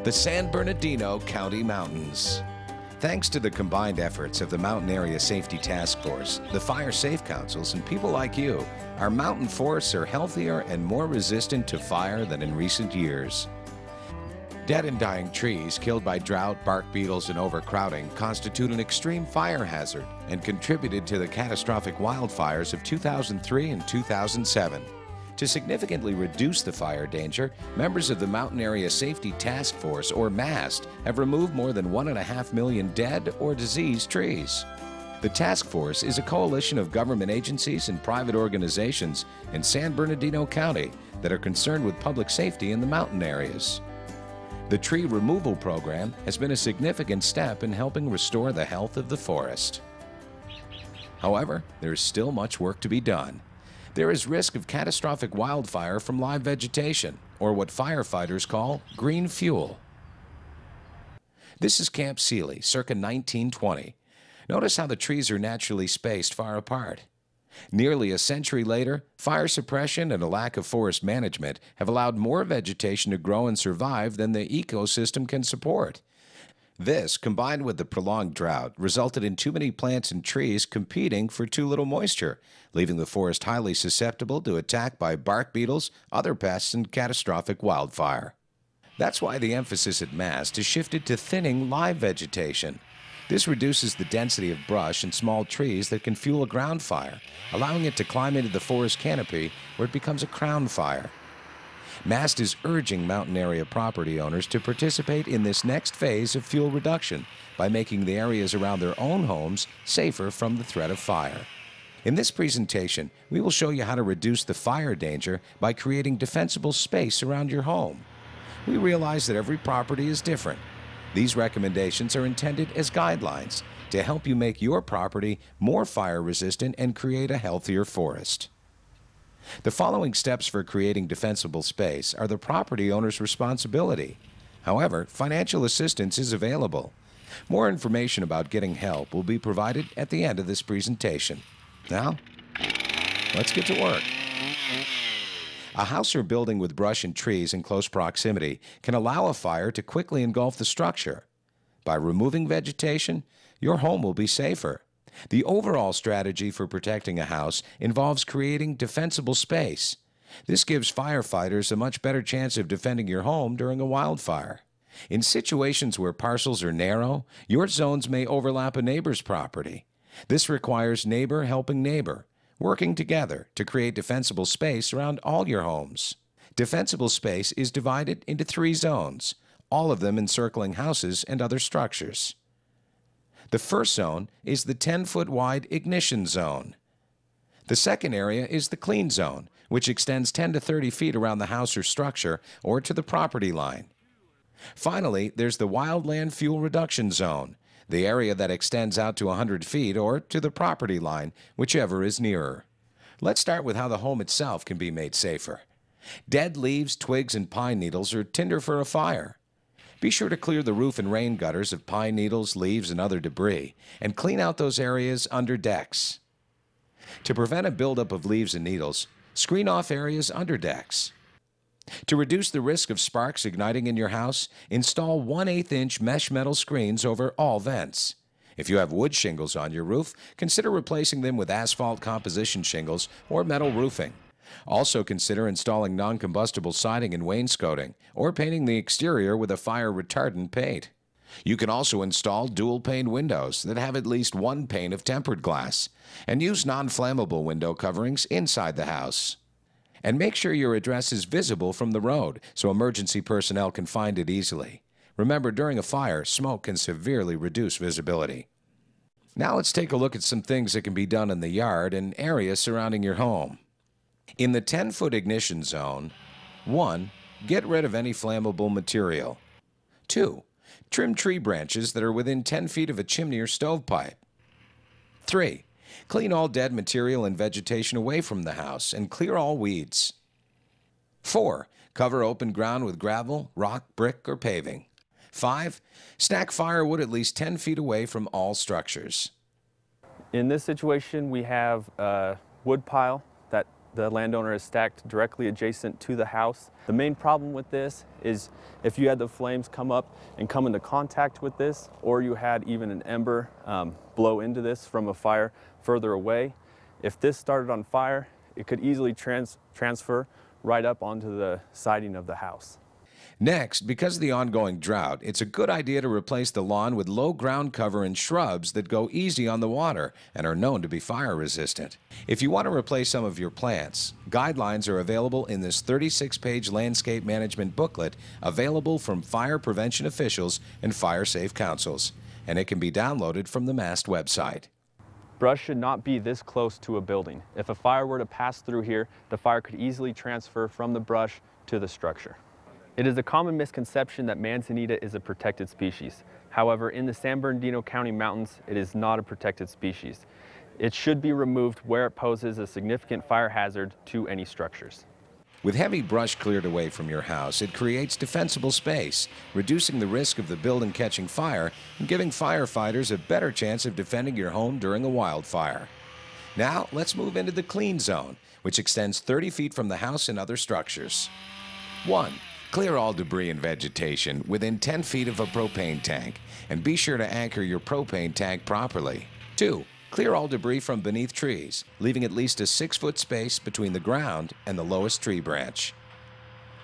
the San Bernardino County Mountains. Thanks to the combined efforts of the Mountain Area Safety Task Force, the Fire Safe Councils, and people like you, our mountain forests are healthier and more resistant to fire than in recent years. Dead and dying trees killed by drought, bark beetles, and overcrowding constitute an extreme fire hazard and contributed to the catastrophic wildfires of 2003 and 2007. To significantly reduce the fire danger, members of the Mountain Area Safety Task Force, or MAST, have removed more than 1.5 million dead or diseased trees. The task force is a coalition of government agencies and private organizations in San Bernardino County that are concerned with public safety in the mountain areas. The tree removal program has been a significant step in helping restore the health of the forest. However, there is still much work to be done. There is risk of catastrophic wildfire from live vegetation, or what firefighters call green fuel. This is Camp Sealy, circa 1920. Notice how the trees are naturally spaced far apart. Nearly a century later, fire suppression and a lack of forest management have allowed more vegetation to grow and survive than the ecosystem can support. This, combined with the prolonged drought, resulted in too many plants and trees competing for too little moisture, leaving the forest highly susceptible to attack by bark beetles, other pests, and catastrophic wildfire. That's why the emphasis at MAST has shifted to thinning live vegetation. This reduces the density of brush and small trees that can fuel a ground fire, allowing it to climb into the forest canopy where it becomes a crown fire. MAST is urging mountain area property owners to participate in this next phase of fuel reduction by making the areas around their own homes safer from the threat of fire. In this presentation, we will show you how to reduce the fire danger by creating defensible space around your home. We realize that every property is different. These recommendations are intended as guidelines to help you make your property more fire resistant and create a healthier forest. The following steps for creating defensible space are the property owner's responsibility. However, financial assistance is available. More information about getting help will be provided at the end of this presentation. Now, let's get to work. A house or building with brush and trees in close proximity can allow a fire to quickly engulf the structure. By removing vegetation, your home will be safer. The overall strategy for protecting a house involves creating defensible space. This gives firefighters a much better chance of defending your home during a wildfire. In situations where parcels are narrow, your zones may overlap a neighbor's property. This requires neighbor helping neighbor, working together to create defensible space around all your homes. Defensible space is divided into 3 zones, all of them encircling houses and other structures. The first zone is the 10-foot wide ignition zone. The second area is the clean zone, which extends 10 to 30 feet around the house or structure or to the property line. Finally, there's the wildland fuel reduction zone, the area that extends out to 100 feet or to the property line, whichever is nearer. Let's start with how the home itself can be made safer. Dead leaves, twigs, and pine needles are tinder for a fire. Be sure to clear the roof and rain gutters of pine needles, leaves, and other debris, and clean out those areas under decks. To prevent a buildup of leaves and needles, screen off areas under decks. To reduce the risk of sparks igniting in your house, install 1/8-inch mesh metal screens over all vents. If you have wood shingles on your roof, consider replacing them with asphalt composition shingles or metal roofing. Also consider installing non-combustible siding and wainscoting, or painting the exterior with a fire-retardant paint. You can also install dual-pane windows that have at least 1 pane of tempered glass, and use non-flammable window coverings inside the house. And make sure your address is visible from the road so emergency personnel can find it easily. Remember, during a fire, smoke can severely reduce visibility. Now let's take a look at some things that can be done in the yard and areas surrounding your home. In the 10-foot ignition zone, 1. Get rid of any flammable material. 2. Trim tree branches that are within 10 feet of a chimney or stovepipe. 3. Clean all dead material and vegetation away from the house and clear all weeds. 4. Cover open ground with gravel, rock, brick, or paving. 5. Stack firewood at least 10 feet away from all structures. In this situation, we have a wood pile that the landowner is stacked directly adjacent to the house. The main problem with this is if you had the flames come up and come into contact with this, or you had even an ember blow into this from a fire further away, if this started on fire, it could easily transfer right up onto the siding of the house. Next, because of the ongoing drought, it's a good idea to replace the lawn with low ground cover and shrubs that go easy on the water and are known to be fire resistant. If you want to replace some of your plants, guidelines are available in this 36-page landscape management booklet available from fire prevention officials and fire safe councils, and it can be downloaded from the MAST website. Brush should not be this close to a building. If a fire were to pass through here, the fire could easily transfer from the brush to the structure. It is a common misconception that manzanita is a protected species. However, in the San Bernardino County mountains, it is not a protected species. It should be removed where it poses a significant fire hazard to any structures. With heavy brush cleared away from your house, it creates defensible space, reducing the risk of the building catching fire and giving firefighters a better chance of defending your home during a wildfire. Now, let's move into the clean zone, which extends 30 feet from the house and other structures. 1. Clear all debris and vegetation within 10 feet of a propane tank, and be sure to anchor your propane tank properly. 2. Clear all debris from beneath trees, leaving at least a 6-foot space between the ground and the lowest tree branch.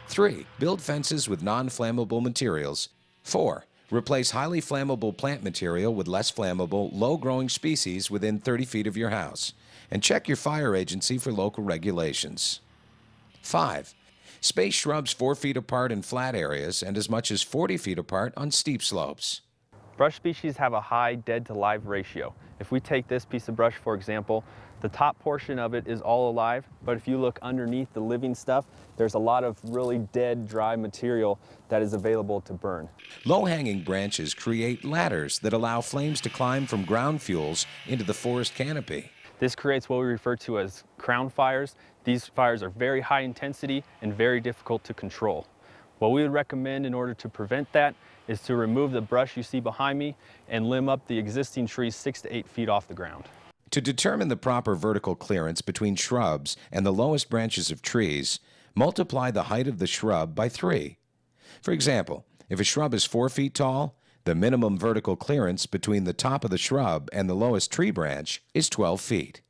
3. Build fences with non-flammable materials. 4. Replace highly flammable plant material with less flammable, low-growing species within 30 feet of your house, and check your fire agency for local regulations. 5. Space shrubs 4 feet apart in flat areas and as much as 40 feet apart on steep slopes. Brush species have a high dead-to-live ratio. If we take this piece of brush, for example, the top portion of it is all alive, but if you look underneath the living stuff, there's a lot of really dead, dry material that is available to burn. Low-hanging branches create ladders that allow flames to climb from ground fuels into the forest canopy. This creates what we refer to as crown fires. These fires are very high intensity and very difficult to control. What we would recommend in order to prevent that is to remove the brush you see behind me and limb up the existing trees 6 to 8 feet off the ground. To determine the proper vertical clearance between shrubs and the lowest branches of trees, multiply the height of the shrub by 3. For example, if a shrub is 4 feet tall, the minimum vertical clearance between the top of the shrub and the lowest tree branch is 12 feet.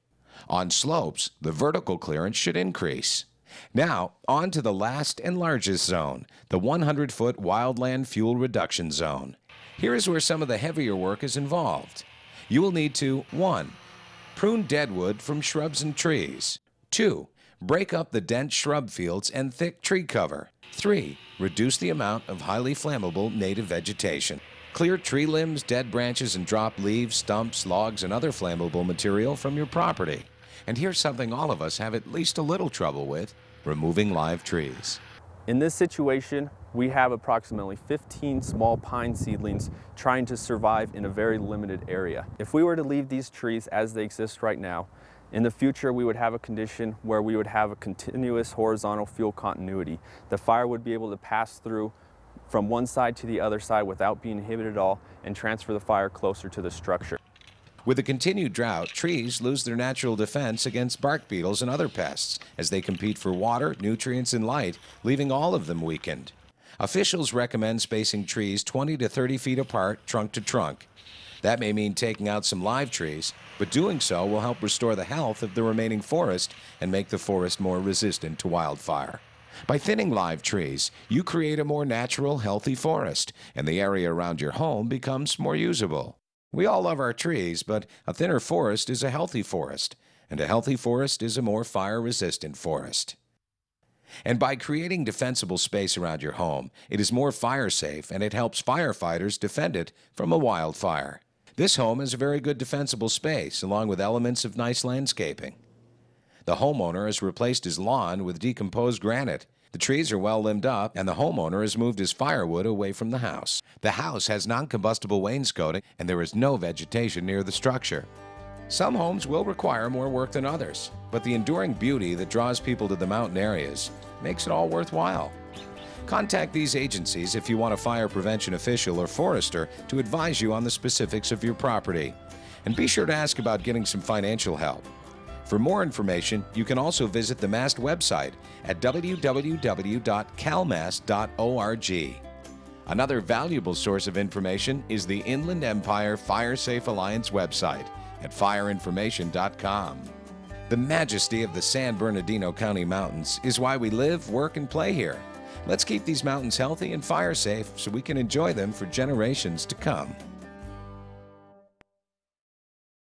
On slopes, the vertical clearance should increase. Now, on to the last and largest zone, the 100-foot wildland fuel reduction zone. Here is where some of the heavier work is involved. You will need to 1. Prune dead wood from shrubs and trees. 2. Break up the dense shrub fields and thick tree cover. 3. Reduce the amount of highly flammable native vegetation. Clear tree limbs, dead branches, and drop leaves, stumps, logs, and other flammable material from your property. And here's something all of us have at least a little trouble with: removing live trees. In this situation, we have approximately 15 small pine seedlings trying to survive in a very limited area. If we were to leave these trees as they exist right now, in the future we would have a condition where we would have a continuous horizontal fuel continuity. The fire would be able to pass through from one side to the other side without being inhibited at all and transfer the fire closer to the structure. With the continued drought, trees lose their natural defense against bark beetles and other pests as they compete for water, nutrients, and light, leaving all of them weakened. Officials recommend spacing trees 20 to 30 feet apart, trunk to trunk. That may mean taking out some live trees, but doing so will help restore the health of the remaining forest and make the forest more resistant to wildfire. By thinning live trees, you create a more natural, healthy forest, and the area around your home becomes more usable. We all love our trees, but a thinner forest is a healthy forest, and a healthy forest is a more fire-resistant forest. And by creating defensible space around your home, it is more fire-safe, and it helps firefighters defend it from a wildfire. This home is a very good defensible space, along with elements of nice landscaping. The homeowner has replaced his lawn with decomposed granite. The trees are well limbed up, and the homeowner has moved his firewood away from the house. The house has non-combustible wainscoting, and there is no vegetation near the structure. Some homes will require more work than others, but the enduring beauty that draws people to the mountain areas makes it all worthwhile. Contact these agencies if you want a fire prevention official or forester to advise you on the specifics of your property. And be sure to ask about getting some financial help. For more information, you can also visit the MAST website at www.calmast.org. Another valuable source of information is the Inland Empire Fire Safe Alliance website at fireinformation.com. The majesty of the San Bernardino County Mountains is why we live, work, and play here. Let's keep these mountains healthy and fire safe so we can enjoy them for generations to come.